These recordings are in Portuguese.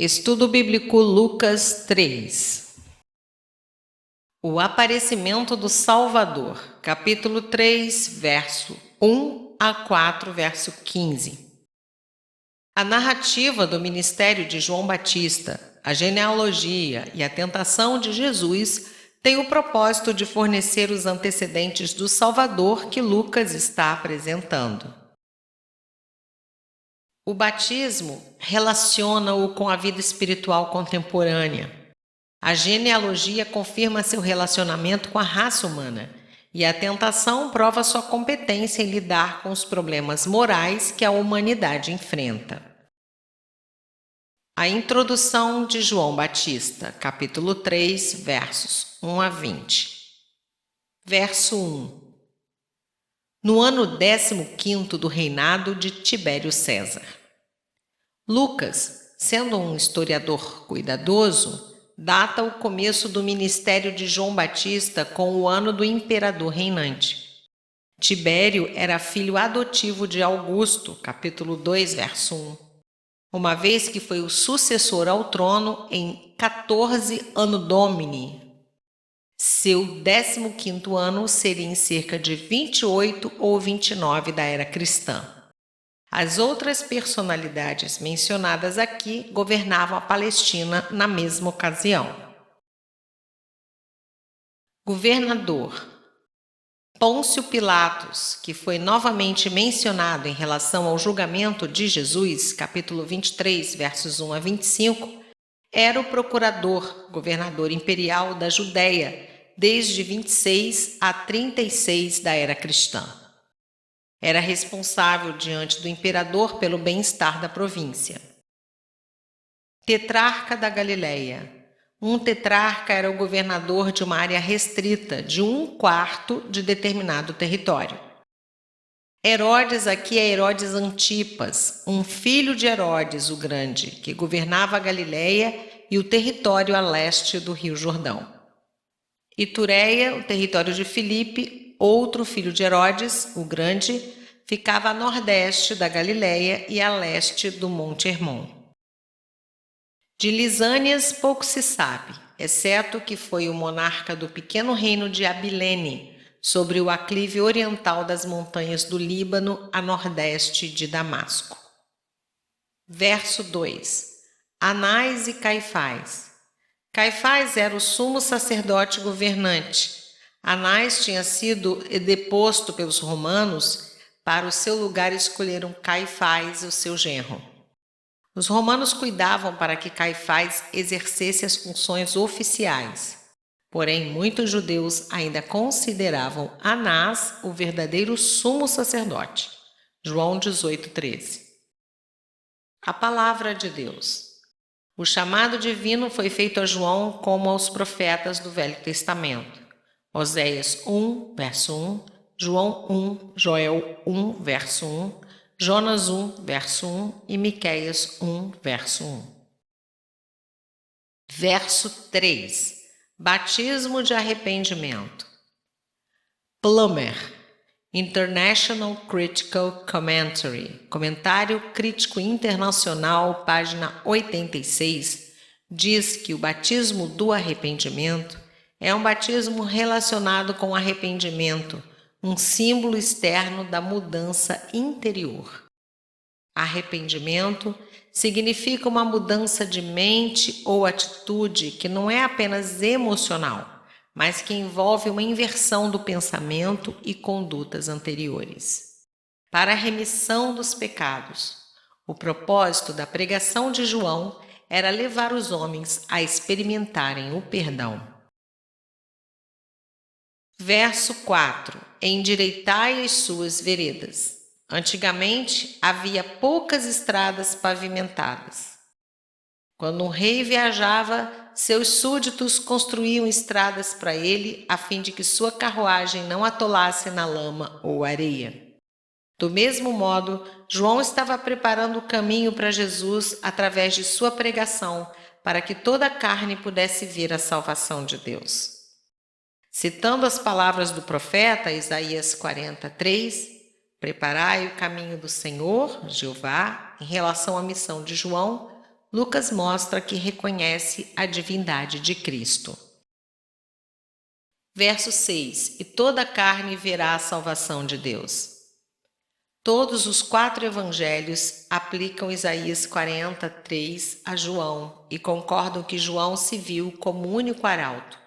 Estudo Bíblico Lucas 3. O aparecimento do Salvador, capítulo 3, verso 1 a 4, verso 15. A narrativa do ministério de João Batista, a genealogia e a tentação de Jesus tem o propósito de fornecer os antecedentes do Salvador que Lucas está apresentando. O batismo relaciona-o com a vida espiritual contemporânea. A genealogia confirma seu relacionamento com a raça humana e a tentação prova sua competência em lidar com os problemas morais que a humanidade enfrenta. A introdução de João Batista, capítulo 3, versos 1 a 20. Verso 1. No ano 15º do reinado de Tibério César. Lucas, sendo um historiador cuidadoso, data o começo do ministério de João Batista com o ano do imperador reinante. Tibério era filho adotivo de Augusto, capítulo 2, verso 1, uma vez que foi o sucessor ao trono em 14 Anno Domini. Seu 15º ano seria em cerca de 28 ou 29 da era cristã. As outras personalidades mencionadas aqui governavam a Palestina na mesma ocasião. Governador. Pôncio Pilatos, que foi novamente mencionado em relação ao julgamento de Jesus, capítulo 23, versos 1 a 25, era o procurador, governador imperial da Judéia, desde 26 a 36 da era cristã. Era responsável diante do imperador pelo bem-estar da província. Tetrarca da Galileia. Um tetrarca era o governador de uma área restrita, de 1/4 de determinado território. Herodes aqui é Herodes Antipas, um filho de Herodes o Grande, que governava a Galileia e o território a leste do Rio Jordão. Itureia, o território de Filipe, outro filho de Herodes o Grande, ficava a nordeste da Galileia e a leste do Monte Hermon. De Lisânias pouco se sabe, exceto que foi o monarca do pequeno reino de Abilene, sobre o aclive oriental das montanhas do Líbano, a nordeste de Damasco. Verso 2. Anás e Caifás. Caifás era o sumo sacerdote governante. Anás tinha sido deposto pelos romanos. Para o seu lugar escolheram Caifás, o seu genro. Os romanos cuidavam para que Caifás exercesse as funções oficiais. Porém, muitos judeus ainda consideravam Anás o verdadeiro sumo sacerdote. João 18:13. A palavra de Deus. O chamado divino foi feito a João como aos profetas do Velho Testamento. Oséias 1, verso 1, João 1, Joel 1, verso 1, Jonas 1, verso 1 e Miqueias 1, verso 1. Verso 3. Batismo de arrependimento. Plummer, International Critical Commentary, Comentário Crítico Internacional, página 86, diz que o batismo do arrependimento é um batismo relacionado com arrependimento, um símbolo externo da mudança interior. Arrependimento significa uma mudança de mente ou atitude que não é apenas emocional, mas que envolve uma inversão do pensamento e condutas anteriores. Para a remissão dos pecados, o propósito da pregação de João era levar os homens a experimentarem o perdão. Verso 4. Endireitai as suas veredas. Antigamente, havia poucas estradas pavimentadas. Quando um rei viajava, seus súditos construíam estradas para ele a fim de que sua carruagem não atolasse na lama ou areia. Do mesmo modo, João estava preparando o caminho para Jesus através de sua pregação, para que toda a carne pudesse ver a salvação de Deus. Citando as palavras do profeta Isaías 43, preparai o caminho do Senhor, Jeová, em relação à missão de João, Lucas mostra que reconhece a divindade de Cristo. Verso 6: E toda a carne verá a salvação de Deus. Todos os 4 evangelhos aplicam Isaías 43 a João e concordam que João se viu como único arauto.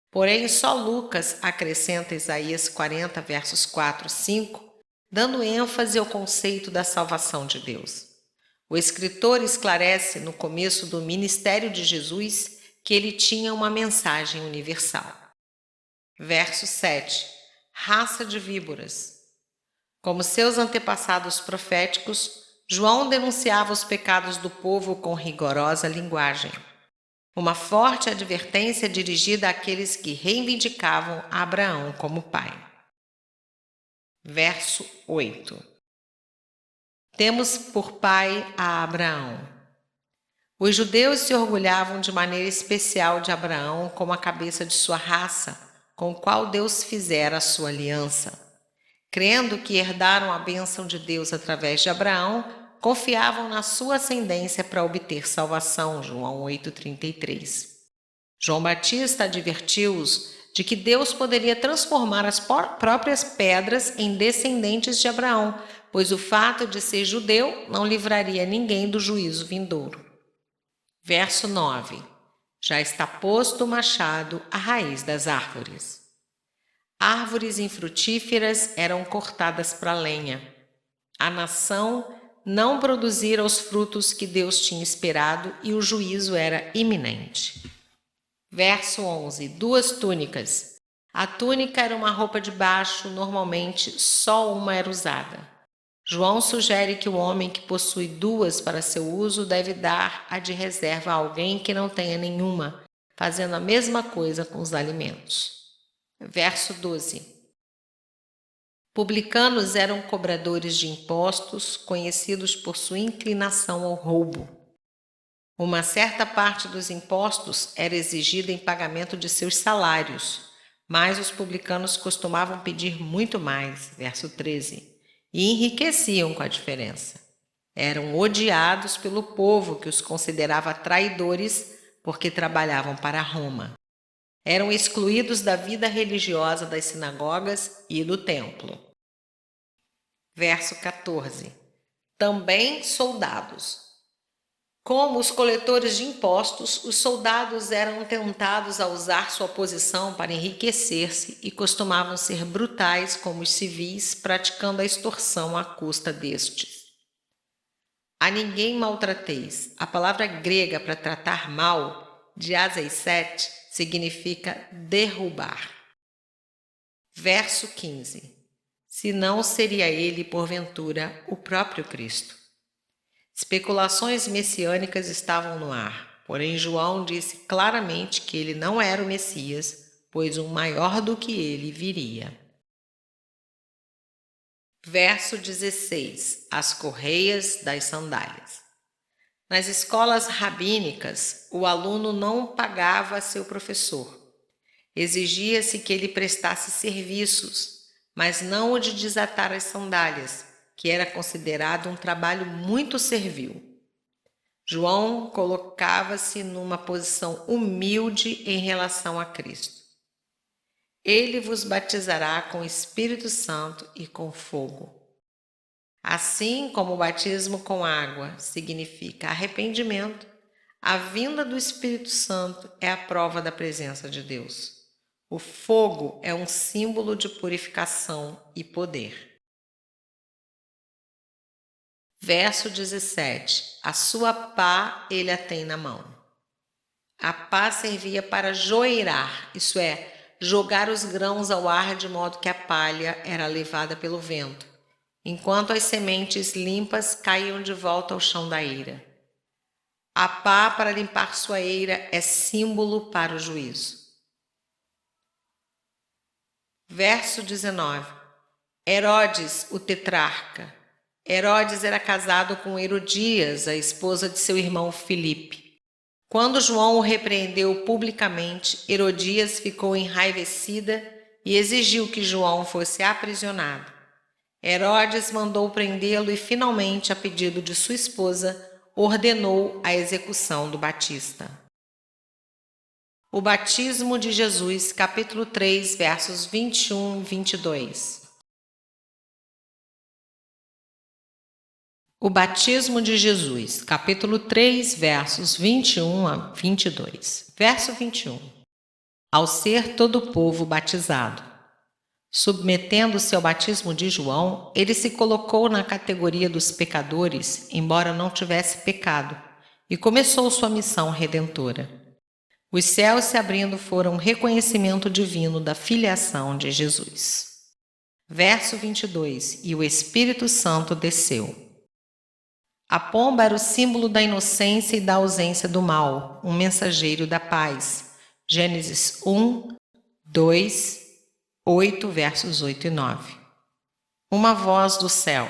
Porém, só Lucas acrescenta Isaías 40, versos 4 e 5, dando ênfase ao conceito da salvação de Deus. O escritor esclarece no começo do ministério de Jesus que ele tinha uma mensagem universal. Verso 7: Raça de víboras. Como seus antepassados proféticos, João denunciava os pecados do povo com rigorosa linguagem. Uma forte advertência dirigida àqueles que reivindicavam Abraão como pai. Verso 8: Temos por pai a Abraão. Os judeus se orgulhavam de maneira especial de Abraão como a cabeça de sua raça, com o qual Deus fizera a sua aliança. Crendo que herdaram a bênção de Deus através de Abraão, confiavam na sua ascendência para obter salvação. João 8,33. João Batista advertiu-os de que Deus poderia transformar as próprias pedras em descendentes de Abraão, pois o fato de ser judeu não livraria ninguém do juízo vindouro. Verso 9: Já está posto o machado à raiz das árvores. Árvores infrutíferas eram cortadas para lenha. A nação não produzira os frutos que Deus tinha esperado e o juízo era iminente. Verso 11: 2 túnicas. A túnica era uma roupa de baixo, normalmente só uma era usada. João sugere que o homem que possui 2 para seu uso deve dar a de reserva a alguém que não tenha nenhuma, fazendo a mesma coisa com os alimentos. Verso 12: Publicanos eram cobradores de impostos, conhecidos por sua inclinação ao roubo. Uma certa parte dos impostos era exigida em pagamento de seus salários, mas os publicanos costumavam pedir muito mais, verso 13, e enriqueciam com a diferença. Eram odiados pelo povo, que os considerava traidores porque trabalhavam para Roma. Eram excluídos da vida religiosa das sinagogas e do templo. Verso 14: Também soldados. Como os coletores de impostos, os soldados eram tentados a usar sua posição para enriquecer-se e costumavam ser brutais como os civis, praticando a extorsão à custa destes. A ninguém maltrateis. A palavra grega para tratar mal, diazeisete, significa derrubar. Verso 15: Senão seria ele, porventura, o próprio Cristo. Especulações messiânicas estavam no ar, porém João disse claramente que ele não era o Messias, pois um maior do que ele viria. Verso 16: As correias das sandálias. Nas escolas rabínicas, o aluno não pagava a seu professor. Exigia-se que ele prestasse serviços, mas não o de desatar as sandálias, que era considerado um trabalho muito servil. João colocava-se numa posição humilde em relação a Cristo. Ele vos batizará com o Espírito Santo e com fogo. Assim como o batismo com água significa arrependimento, a vinda do Espírito Santo é a prova da presença de Deus. O fogo é um símbolo de purificação e poder. Verso 17: A sua pá ele a tem na mão. A pá servia para joeirar, isso é, jogar os grãos ao ar de modo que a palha era levada pelo vento, enquanto as sementes limpas caíam de volta ao chão da eira. A pá para limpar sua eira é símbolo para o juízo. Verso 19: Herodes, o tetrarca. Herodes era casado com Herodias, a esposa de seu irmão Filipe. Quando João o repreendeu publicamente, Herodias ficou enraivecida e exigiu que João fosse aprisionado. Herodes mandou prendê-lo e, finalmente, a pedido de sua esposa, ordenou a execução do Batista. O batismo de Jesus, capítulo 3, versos 21 e 22. O batismo de Jesus, capítulo 3, versos 21 a 22. Verso 21. Ao ser todo o povo batizado, submetendo-se ao batismo de João, ele se colocou na categoria dos pecadores, embora não tivesse pecado, e começou sua missão redentora. Os céus se abrindo foram um reconhecimento divino da filiação de Jesus. Verso 22. E o Espírito Santo desceu. A pomba era o símbolo da inocência e da ausência do mal, um mensageiro da paz. Gênesis 1, 2, 8, versos 8 e 9. Uma voz do céu.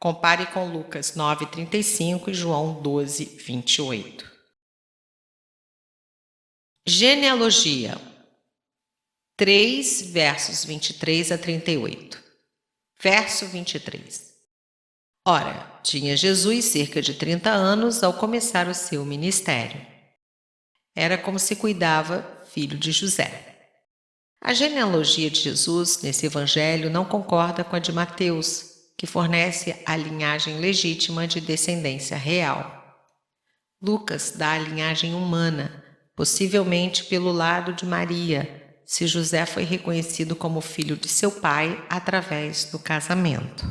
Compare com Lucas 9:35 e João 12:28. Genealogia 3, versos 23 a 38. Verso 23. Ora, tinha Jesus cerca de 30 anos ao começar o seu ministério. Era como se cuidava filho de José. A genealogia de Jesus nesse evangelho não concorda com a de Mateus, que fornece a linhagem legítima de descendência real. Lucas dá a linhagem humana, possivelmente pelo lado de Maria, se José foi reconhecido como filho de seu pai através do casamento.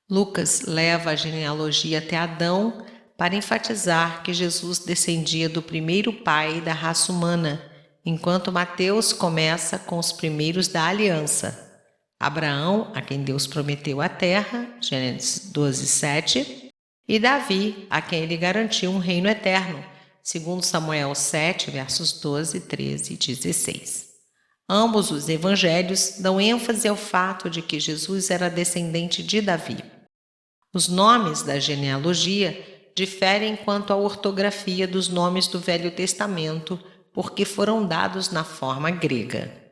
Lucas leva a genealogia até Adão para enfatizar que Jesus descendia do primeiro pai da raça humana, enquanto Mateus começa com os primeiros da aliança, Abraão, a quem Deus prometeu a terra, Gênesis 12:7, e Davi, a quem ele garantiu um reino eterno, segundo Samuel 7, versos 12, 13 e 16. Ambos os evangelhos dão ênfase ao fato de que Jesus era descendente de Davi. Os nomes da genealogia diferem quanto à ortografia dos nomes do Velho Testamento, porque foram dados na forma grega.